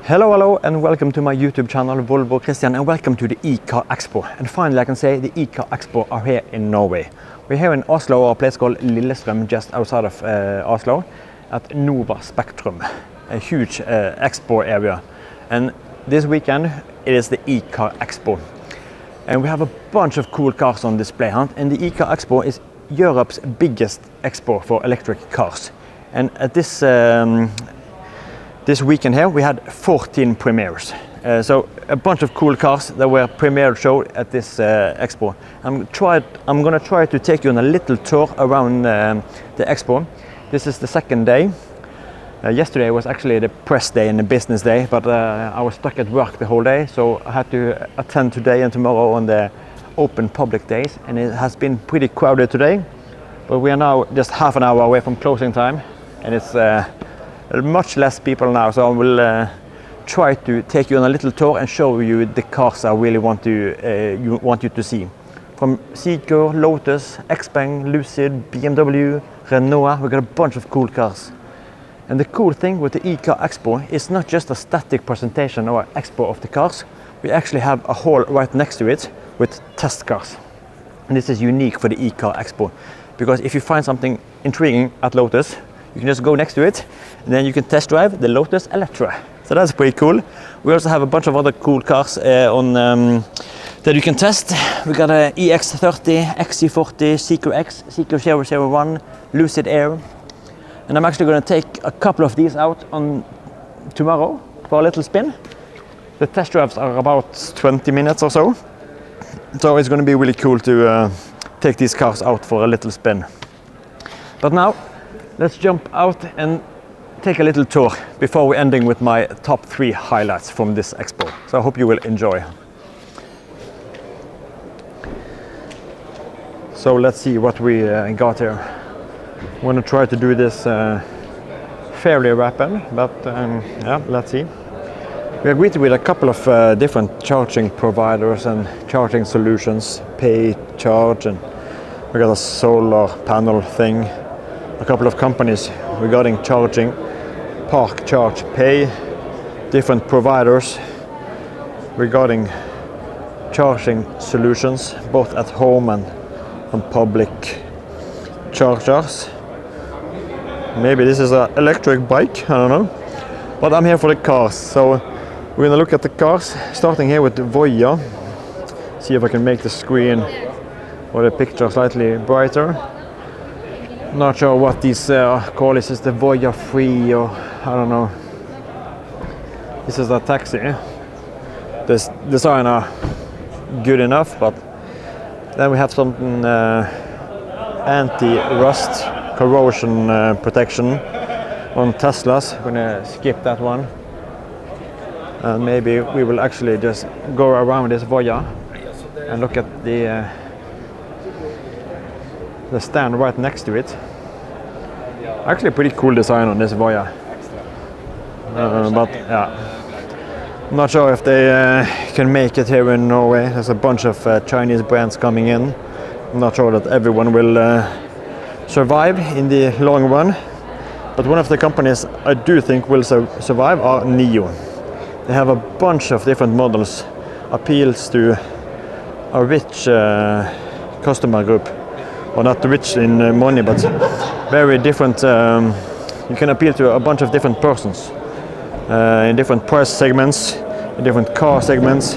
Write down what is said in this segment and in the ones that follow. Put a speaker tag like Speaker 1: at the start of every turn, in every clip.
Speaker 1: Hello and welcome to my YouTube channel Volvo Christian, and welcome to the eCarExpo. And finally I can say the eCarExpo are here in Norway. We're here in Oslo, or a place called Lillestrøm, just outside of Oslo, at Nova Spectrum, a huge expo area. And this weekend it is the eCarExpo. And we have a bunch of cool cars on display, and the eCarExpo is Europe's biggest expo for electric cars. And at this weekend here we had 14 premieres. So a bunch of cool cars that were premiere showed at this expo. I'm gonna try to take you on a little tour around the expo. This is the second day. Yesterday was actually the press day and the business day, but I was stuck at work the whole day, so I had to attend today and tomorrow on the open public days, and it has been pretty crowded today. But we are now just half an hour away from closing time, and it's much less people now, so I will try to take you on a little tour and show you the cars I really want you to see. From eCar, Lotus, Xpeng, Lucid, BMW, Renault, we got a bunch of cool cars. And the cool thing with the eCarExpo is not just a static presentation or expo of the cars. We actually have a hall right next to it with test cars. And this is unique for the eCarExpo, because if you find something intriguing at Lotus, you can just go next to it, and then you can test drive the Lotus Electra. So that's pretty cool. We also have a bunch of other cool cars that you can test. We got a EX30, XC40, eCar X, eCar 001, Lucid Air. And I'm actually going to take a couple of these out on tomorrow for a little spin. The test drives are about 20 minutes or so. So it's going to be really cool to take these cars out for a little spin. But now, let's jump out and take a little tour before we're ending with my top 3 highlights from this expo. So I hope you will enjoy. So let's see what we got here. I'm going to try to do this fairly rapid, but yeah, let's see. We agreed with a couple of different charging providers and charging solutions, Pay, Charge, and we got a solar panel thing. A couple of companies regarding charging, Park, Charge, Pay, different providers regarding charging solutions, both at home and on public chargers. Maybe this is an electric bike, I don't know. But I'm here for the cars, so we're gonna look at the cars, starting here with the Voya. See if I can make the screen or the picture slightly brighter. Not sure what these call. This is the Voya 3, or I don't know. This is a taxi. This design are good enough, but then we have something anti-rust corrosion protection on Teslas. I'm gonna skip that one, and maybe we will actually just go around this Voya and look at the stand right next to it. Actually pretty cool design on this Voya, but yeah, I'm not sure if they can make it here in Norway. There's a bunch of Chinese brands coming in. I'm not sure that everyone will survive in the long run, but one of the companies I do think will survive are NIO. They have a bunch of different models, appeals to a rich customer group. Or not rich in money, but very different. You can appeal to a bunch of different persons in different price segments, in different car segments.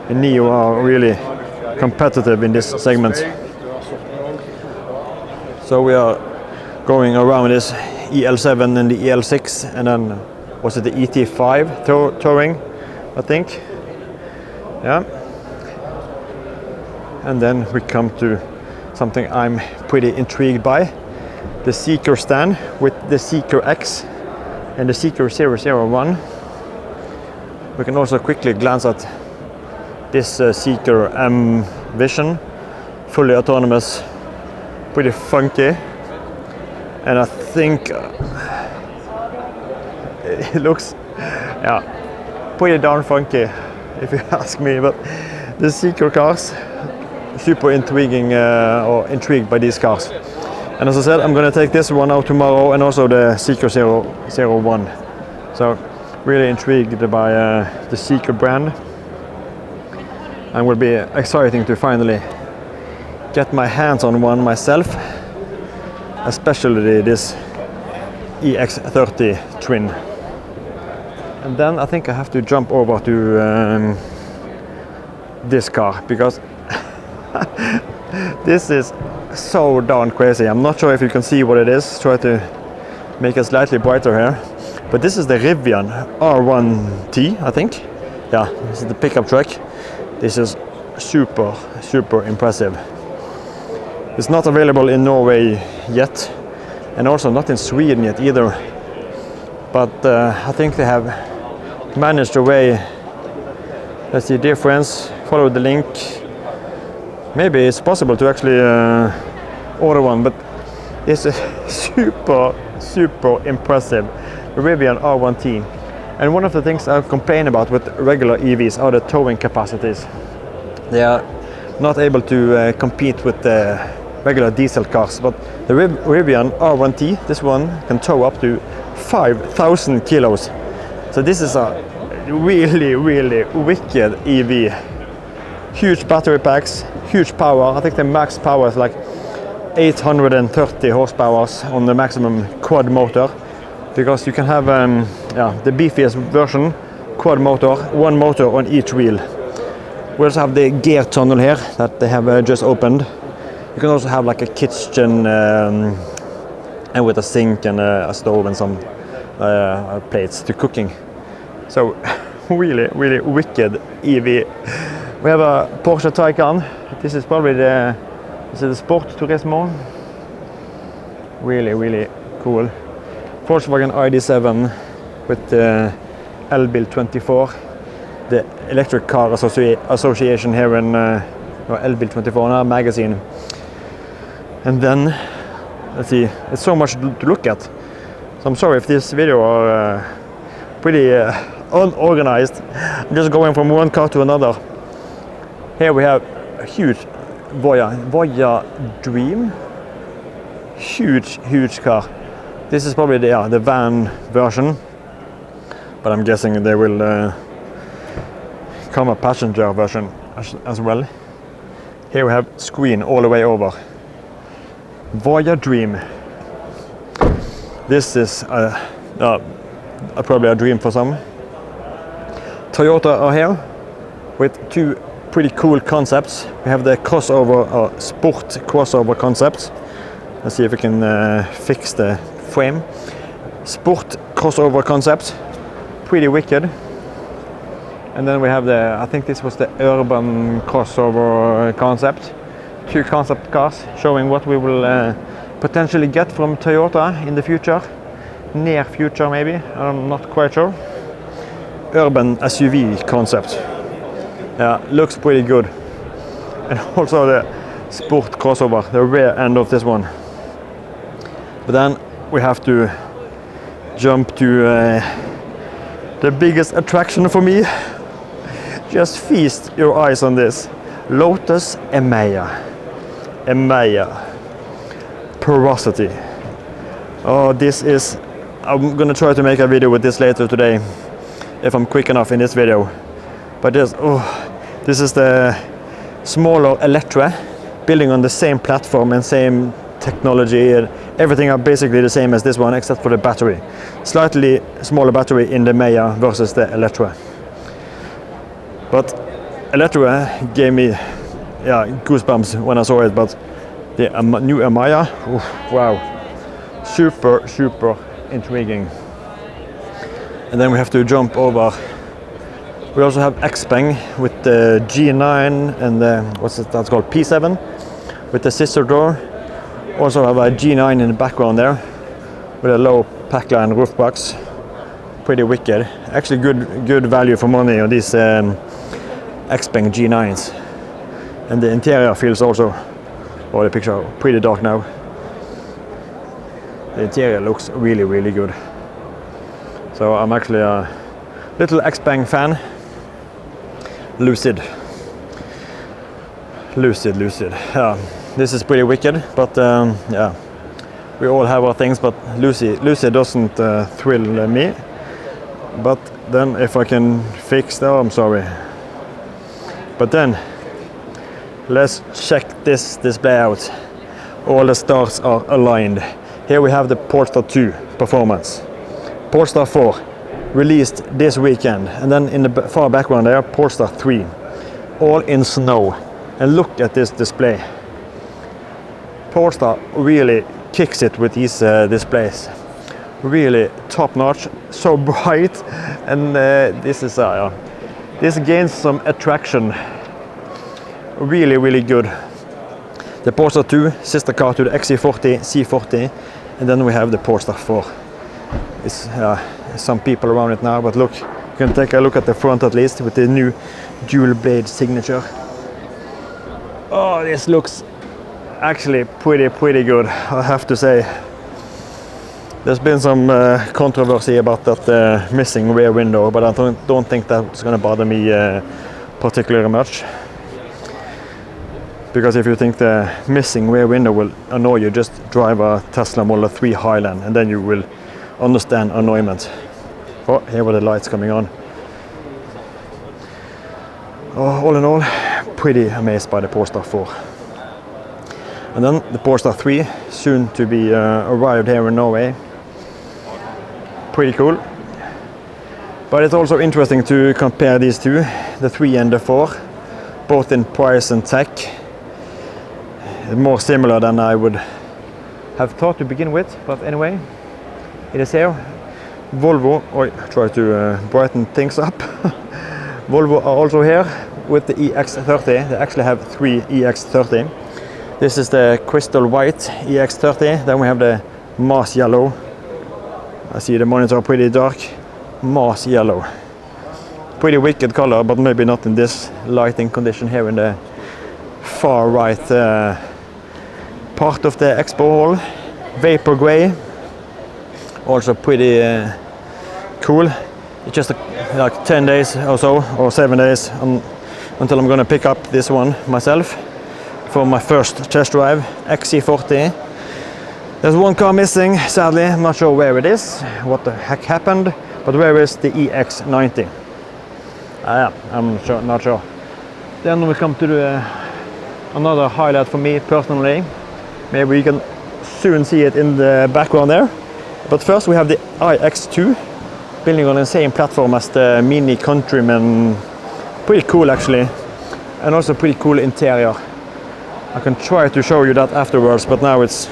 Speaker 1: And NIO are really competitive in this segment. So we are going around this EL7 and the EL6, and then was it the ET5 touring, I think. Yeah. And then we come to something I'm pretty intrigued by, the eCar stand with the eCar X and the eCar 001. We can also quickly glance at this eCar M Vision, fully autonomous, pretty funky, and I think it looks, yeah, pretty darn funky if you ask me. But the eCar cars, super intriguing or intrigued by these cars. And as I said, I'm going to take this one out tomorrow, and also the eCar 001. So Really intrigued by the Seeker brand, and will be exciting to finally get my hands on one myself, especially this EX30 twin. And then I think I have to jump over to this car, because this is so darn crazy. I'm not sure if you can see what it is. Try to make it slightly brighter here. But this is the Rivian R1T, I think. Yeah, this is the pickup truck. This is super impressive. It's not available in Norway yet, and also not in Sweden yet either. But I think they have managed a way. Let's see difference. Follow the link. Maybe it's possible to actually order one, but this is super impressive. Rivian R1T. And one of the things I complain about with regular EVs are the towing capacities. They are not able to compete with the regular diesel cars, but the Rivian R1T, this one can tow up to 5,000 kilos. So this is a really wicked EV. Huge battery packs, huge power. I think the max power is like 830 horsepower on the maximum quad motor, because you can have the beefiest version, quad motor, one motor on each wheel. We also have the gear tunnel here that they have just opened. You can also have like a kitchen and with a sink and a stove and some plates to cooking. So really wicked EV. We have a Porsche Taycan. This is probably the Sport Turismo. Really cool. Volkswagen ID7 with the Elbil 24. The Electric Car Association here in Elbil 24 magazine. And then, let's see, it's so much to look at. So I'm sorry if this video are pretty unorganized. I'm just going from one car to another. Here we have a huge Voya Dream. Huge car. This is probably the van version, but I'm guessing there will come a passenger version as well. Here we have screen all the way over. Voya Dream. This is probably a dream for some. Toyota are here with two pretty cool concepts. We have the crossover, sport crossover concept. Let's see if we can fix the frame. Sport crossover concept, pretty wicked. And then we have I think this was the urban crossover concept. Two concept cars showing what we will potentially get from Toyota in the future. Near future maybe, I'm not quite sure. Urban SUV concept. Yeah, looks pretty good. And also the sport crossover, the rear end of this one. But then we have to jump to the biggest attraction for me. Just feast your eyes on this. Lotus Emea. Porosity. Oh, this is... I'm gonna try to make a video with this later today, if I'm quick enough in this video. But this is the smaller Electra, building on the same platform and same technology. And everything are basically the same as this one, except for the battery. Slightly smaller battery in the Maya versus the Electra. But Electra gave me goosebumps when I saw it. But the new Amaya, wow, super intriguing. And then we have to jump over. We also have Xpeng with the G9 and the, that's called P7 with the sister door. Also have a G9 in the background there with a low packline roof box. Pretty wicked. Actually good value for money on these Xpeng G9s. And the interior feels also, the picture pretty dark now. The interior looks really good. So I'm actually a little Xpeng fan. Lucid. Yeah, this is pretty wicked, but yeah, we all have our things, but Lucid doesn't thrill me. But then if I can fix that, I'm sorry. But then let's check this display out. All the stars are aligned. Here we have the Polestar 2 performance. Polestar 4 released this weekend, and then in the far background there, Polestar 3, all in snow. And look at this display. Polestar really kicks it with these displays. Really top notch, so bright, and this gains some attraction. Really good. The Polestar 2, sister car to the XC40, C40, and then we have the Polestar 4. It's some people around it now, but look, you can take a look at the front at least with the new dual blade signature. Oh, this looks actually pretty good, I have to say. There's been some controversy about that missing rear window, but I don't think that's going to bother me particularly much. Because if you think the missing rear window will annoy you, just drive a Tesla Model 3 Highland and then you will understand annoyment. Oh, here were the lights coming on. Oh, all in all, pretty amazed by the Polestar 4. And then the Polestar 3, soon to be arrived here in Norway. Pretty cool. But it's also interesting to compare these two, the 3 and the 4, both in price and tech. More similar than I would have thought to begin with, but anyway, it is here. Volvo, try to brighten things up. Volvo are also here with the EX30. They actually have 3 EX30. This is the crystal white EX30. Then we have the Mars yellow. I see the monitor pretty dark. Mars yellow. Pretty wicked color, but maybe not in this lighting condition here in the far right part of the expo hall. Vapor gray, also pretty cool. It's just like 10 days or so, or 7 days until I'm gonna pick up this one myself for my first test drive, XC40. There's one car missing, sadly. I'm not sure where it is, what the heck happened, but where is the EX90? I'm not sure. Then we come to another highlight for me personally. Maybe you can soon see it in the background there. But first we have the iX2, building on the same platform as the Mini Countryman. Pretty cool actually, and also pretty cool interior. I can try to show you that afterwards, but now it's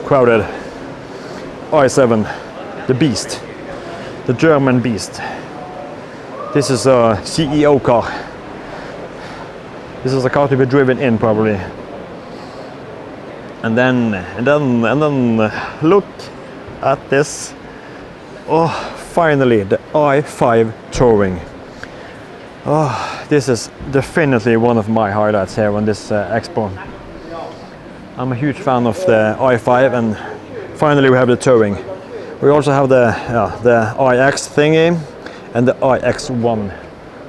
Speaker 1: crowded. i7, the beast, the German beast. This is a CEO car. This is a car to be driven in probably. And then look at this. Oh, finally the i5 Touring. Oh, this is definitely one of my highlights here on this expo. I'm a huge fan of the i5, and finally we have the Touring. We also have the iX thingy and the iX1.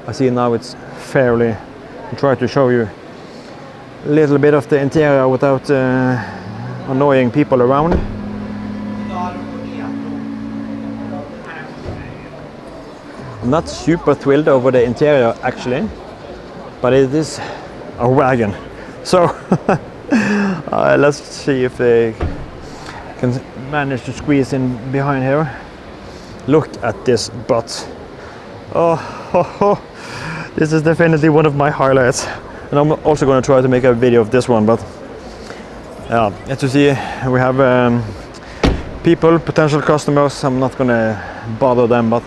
Speaker 1: I see now it's fairly. I'll try to show you a little bit of the interior without annoying people around. I'm not super thrilled over the interior actually, but it is a wagon. So let's see if they can manage to squeeze in behind here. Look at this butt. Oh. This is definitely one of my highlights, and I'm also going to try to make a video of this one. But yeah, as you see, we have people, potential customers. I'm not going to bother them, but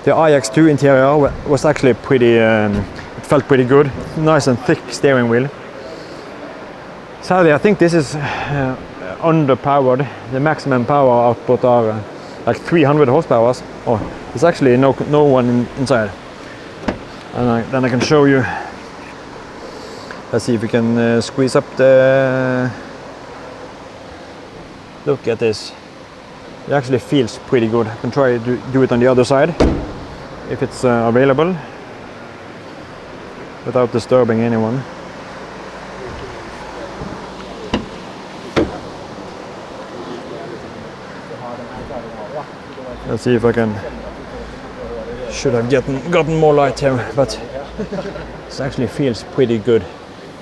Speaker 1: the iX2 interior was actually pretty, it felt pretty good. Nice and thick steering wheel. Sadly, I think this is underpowered. The maximum power output are like 300 horsepower. Oh, there's actually no one inside. And then I can show you. Let's see if we can squeeze up the. Look at this. It actually feels pretty good. I can try to do it on the other side if it's available without disturbing anyone. Let's see if I can Should have gotten more light here, but it actually feels pretty good.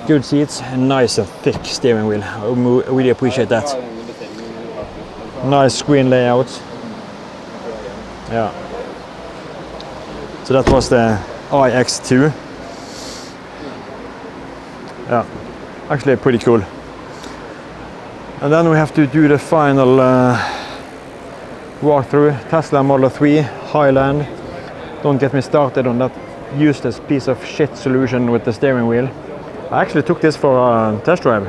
Speaker 1: Good seats and nice and thick steering wheel. I really appreciate that. Nice screen layout. Yeah. So that was the iX2. Yeah, actually pretty cool. And then we have to do the final walkthrough. Tesla Model 3 Highland. Don't get me started on that useless piece of shit solution with the steering wheel. I actually took this for a test drive.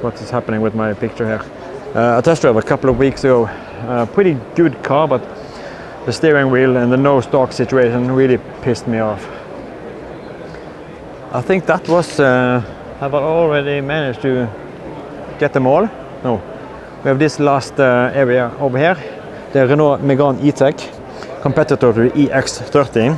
Speaker 1: What is happening with my picture here? A test drive a couple of weeks ago. Pretty good car, but the steering wheel and the no stock situation really pissed me off. I think that was, have I already managed to get them all? No. We have this last area over here, the Renault Megane E-Tech, competitor to the EX30,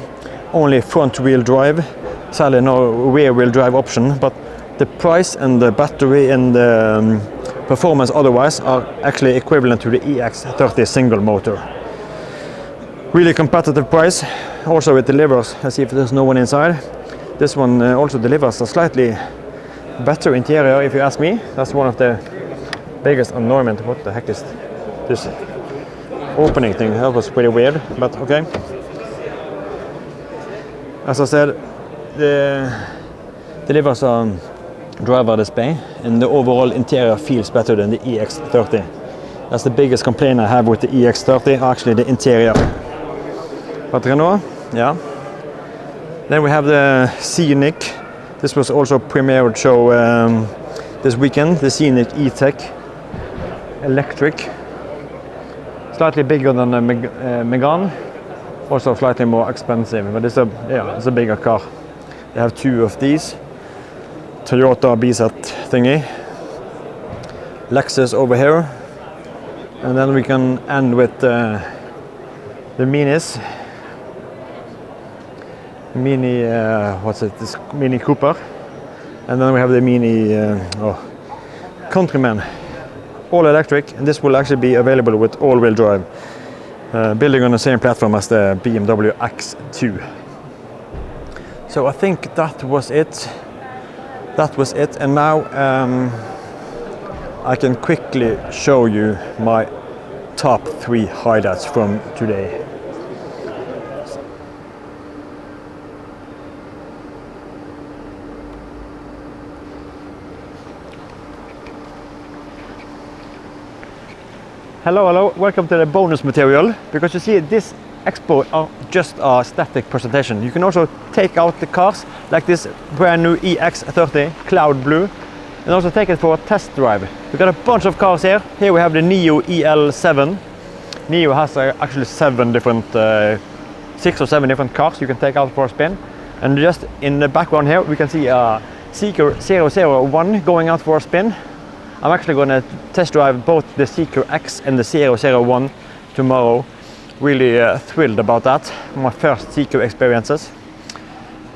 Speaker 1: only front wheel drive, sadly no rear wheel drive option, but the price and the battery and the performance otherwise are actually equivalent to the EX30 single motor. Really competitive price, also it delivers, let's see if there's no one inside. This one also delivers a slightly better interior if you ask me. That's one of the biggest annoyment. What the heck is this opening thing? That was pretty weird, but okay. As I said, the delivers a driver display and the overall interior feels better than the EX30. That's the biggest complaint I have with the EX30, actually the interior. But Renault, yeah. Then we have the Scenic. This was also premiered show this weekend, the Scenic E-Tech electric. Slightly bigger than the Megane, also slightly more expensive, but it's a bigger car. They have two of these. Toyota BZ thingy. Lexus over here. And then we can end with the Minis. Mini, what's it? This Mini Cooper, and then we have the Mini Countryman, all electric, and this will actually be available with all-wheel drive, building on the same platform as the BMW X2. So I think that was it. That was it, and now I can quickly show you my top 3 highlights from today. Hello, welcome to the bonus material, because you see this expo are just a static presentation. You can also take out the cars like this brand new EX30 Cloud Blue and also take it for a test drive. We've got a bunch of cars here. Here we have the Neo EL7. Neo has actually 6 or 7 different cars you can take out for a spin. And just in the background here we can see a Seeker 001 going out for a spin. I'm actually going to test drive both the Seeker X and the 001 tomorrow. Really thrilled about that. My first Seeker experiences.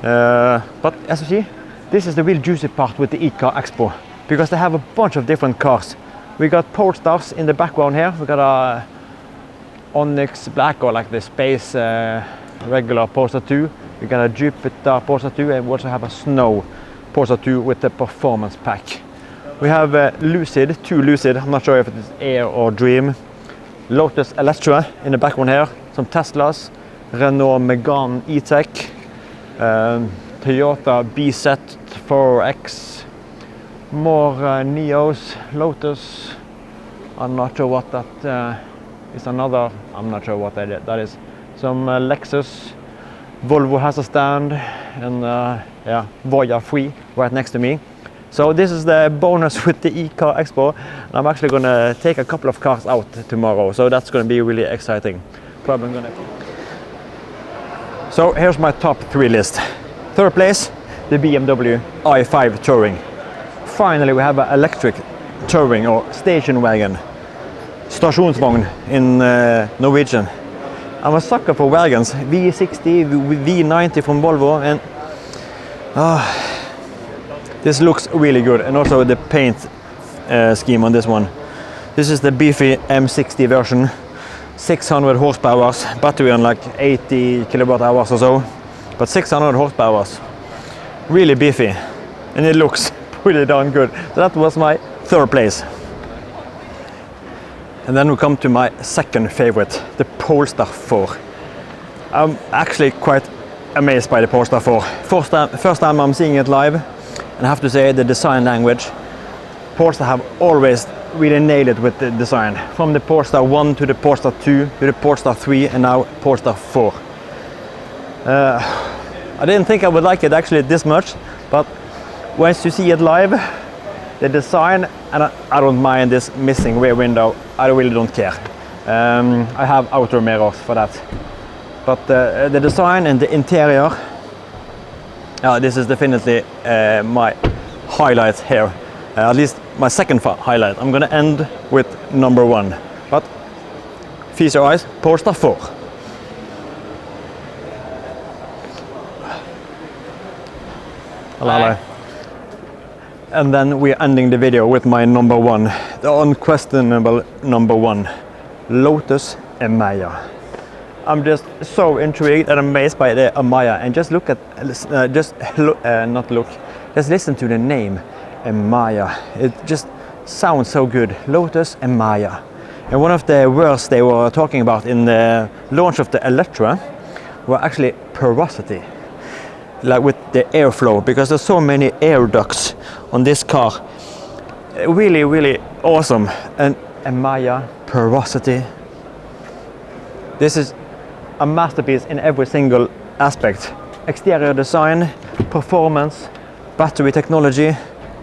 Speaker 1: But as you see, this is the real juicy part with the eCarExpo, because they have a bunch of different cars. We got Polestars in the background here. We got a Onyx Black, or like the Space regular Polestar 2. We got a Jupiter Polestar 2, and we also have a Snow Polestar 2 with the performance pack. We have Lucid, 2 Lucid, I'm not sure if it is Air or Dream. Lotus Electra in the background here, some Teslas, Renault Megane E-Tech, Toyota BZ4X, more Neos, Lotus, I'm not sure what that is, another, I'm not sure what that is. Some Lexus, Volvo has a stand, and yeah, Voya 3 right next to me. So this is the bonus with the eCarExpo. I'm actually going to take a couple of cars out tomorrow, so that's going to be really exciting. So here's my top 3 list. 3rd place, the BMW i5 Touring. Finally we have an electric touring or station wagon. Stasjonsvogn in Norwegian. I'm a sucker for wagons. V60, V90 from Volvo, and this looks really good, and also the paint scheme on this one. This is the beefy M60 version. 600 horsepower, battery on like 80 kilowatt hours or so, but 600 horsepower, really beefy, and it looks pretty darn good. So that was my third place. And then we come to my second favorite, the Polestar 4. I'm actually quite amazed by the Polestar 4. First time I'm seeing it live, and I have to say the design language, Polestar have always really nailed it with the design. From the Polestar 1 to the Polestar 2 to the Polestar 3 and now Polestar 4. I didn't think I would like it actually this much, but once you see it live, the design, and I don't mind this missing rear window, I really don't care. I have outer mirrors for that. But the design and the interior, this is definitely my highlight here. At least my second highlight. I'm gonna end with number 1. But feast your eyes, Polestar 4. Hello. And then we're ending the video with my number 1, the unquestionable number 1, Lotus Emaya. I'm just so intrigued and amazed by the Emaya, and just look at, just listen to the name Emaya. It just sounds so good, Lotus Emaya. And one of the words they were talking about in the launch of the Electra were actually porosity, like with the airflow, because there's so many air ducts on this car. Really, really awesome. And Emaya, porosity. This is a masterpiece in every single aspect. Exterior design, performance, battery technology,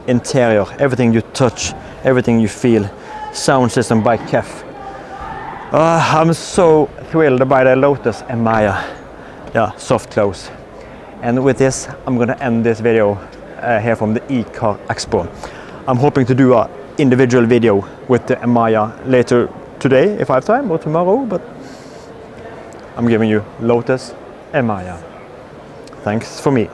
Speaker 1: interior, everything you touch, everything you feel. Sound system by KEF. I'm so thrilled by the Lotus Emaya. Yeah, soft close. And with this, I'm gonna end this video here from the eCarExpo. I'm hoping to do an individual video with the Emaya later today, if I have time, or tomorrow, but I'm giving you Lotus Emaya. Thanks for me.